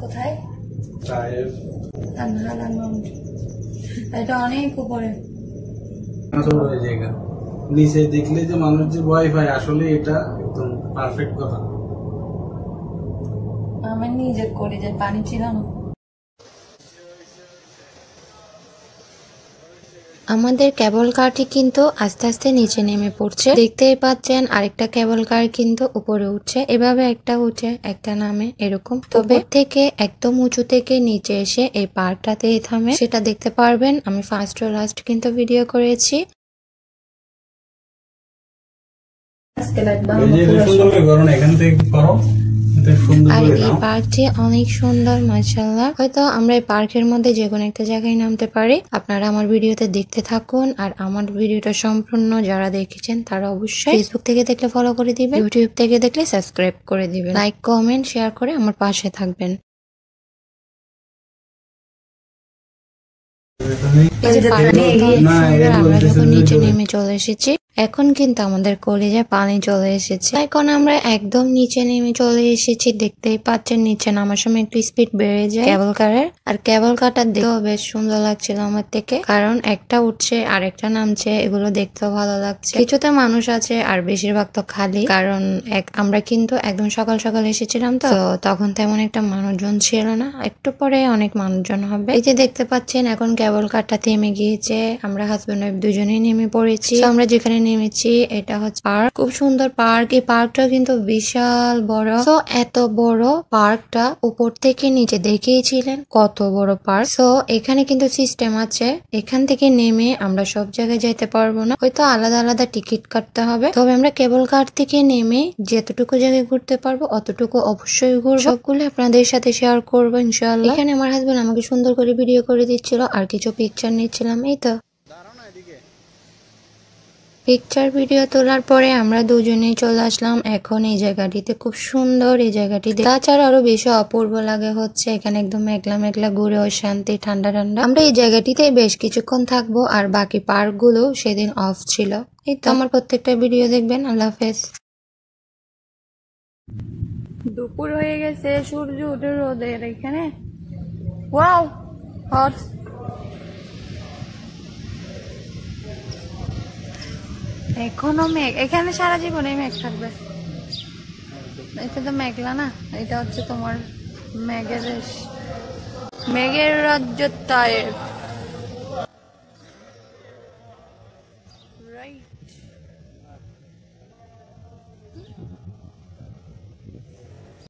কোথায় এটা অনেক উপরে নিচে দেখলে যে মানুষ যে ভয় পায় আসলে এটা একদম পারফেক্ট কথা। আমি নিজে করি যে পানি ছিল না। আমাদের কেবল কারটি কিন্তু আস্তে আস্তে নিচে নেমে পড়ছে, দেখতেই পাচ্ছেন। আরেকটা কেবল কার কিন্তু উপরে উঠছে, এভাবে একটা উঠে একটা নামে এরকম। তবে থেকে একদম উঁচু থেকে নিচে এসে এই পার্কটাতে থামে, সেটা দেখতে পারবেন। আমি ফার্স্ট ও লাস্ট কিন্তু ভিডিও করেছি। আর এই পার্কটি অনেক সুন্দর মাশাআল্লাহ। হয়তো আমরা এই পার্কের মধ্যে যে কোনো একটা জায়গায় নামতে পারি। আপনারা আমার ভিডিওতে দেখতে থাকুন। আর আমার ভিডিওটা সম্পূর্ণ যারা দেখেছেন তারা অবশ্যই ফেসবুক থেকে দেখলে ফলো করে দিবেন, ইউটিউব থেকে দেখলে সাবস্ক্রাইব করে দিবেন, লাইক কমেন্ট শেয়ার করে আমার পাশে থাকবেন। আমরা যখন নিচে নেমে চলে এসেছি, এখন কিন্তু আমাদের কলেজে পানি চলে এসেছে। এখন আমরা একদম নিচে নেমে চলে এসেছি। দেখতেই পাচ্ছেন নিচে নামার সময় একটু স্পিড বেড়ে যায় কেবল কারের। আর কেবল কারটা দেখতেও বেশ সুন্দর লাগছিল আমার থেকে, কারণ একটা উঠছে আর একটা নামছে, এগুলো দেখতেও ভালো লাগছে। কিছুতে মানুষ আছে আর বেশিরভাগ তো খালি, কারণ আমরা কিন্তু একদম সকাল সকাল এসেছিলাম, তো তখন তেমন একটা মানুষজন ছিল না। একটু পরে অনেক মানুষজন হবে। এই যে দেখতে পাচ্ছেন এখন কেবল কারটা থেমে গিয়েছে, আমরা হাজবেন্ড ওয়াইফ দুজনেই নেমে পড়েছি। আমরা যেখানে নেমেছি এটা হচ্ছে পার্ক, খুব সুন্দর পার্ক। এই পার্কটা কিন্তু বিশাল বড়। তো এত বড় পার্কটা উপর থেকে নিচে দেখিয়েছিলেন কত বড় পার্ক। তো এখানে কিন্তু সিস্টেম আছে, এখান থেকে নেমে আমরা সব জায়গায় যেতে পারবো না, হয়তো আলাদা আলাদা টিকিট কাটতে হবে। তবে আমরা কেবল কার থেকে নেমে যতটুকু জায়গায় ঘুরতে পারবো অতটুকু অবশ্যই ঘুরবো, সবগুলো আপনাদের সাথে শেয়ার করবো ইনশাআল্লাহ। এখানে আমার হাজবেন্ড আমাকে সুন্দর করে ভিডিও করে দিচ্ছিল আর কিছু পিকচার নিচ্ছিলাম। এই তো পিকচার ভিডিও তোলার পরে আমরা দুজনেই চলে আসলাম এখন এই জায়গাটিতে। খুব সুন্দর এই জায়গাটি, তাছাড়া আরো বেশি অপূর্ব লাগে হচ্ছে এখানে একদম মেঘলা মেঘলা ঘুরেও শান্তি, ঠান্ডা ঠান্ডা। আমরা এই জায়গাটিতে বেশ কিছুক্ষণ থাকবো, আর বাকি পার্ক গুলো সেদিন অফ ছিল। এই তো আমার প্রত্যেকটা ভিডিও দেখবেন। আল্লাহ হাফেজ। দুপুর হয়ে গেছে, সূর্য উঠে রোদের এখানে। Wow hot. এখনো মেঘ, এখানে সারা জীবনে মেঘ থাকবে। এটা তো মেঘলা না, এটা হচ্ছে তোমার মেঘের দেশ, মেঘের রাজ্য তায়েফ।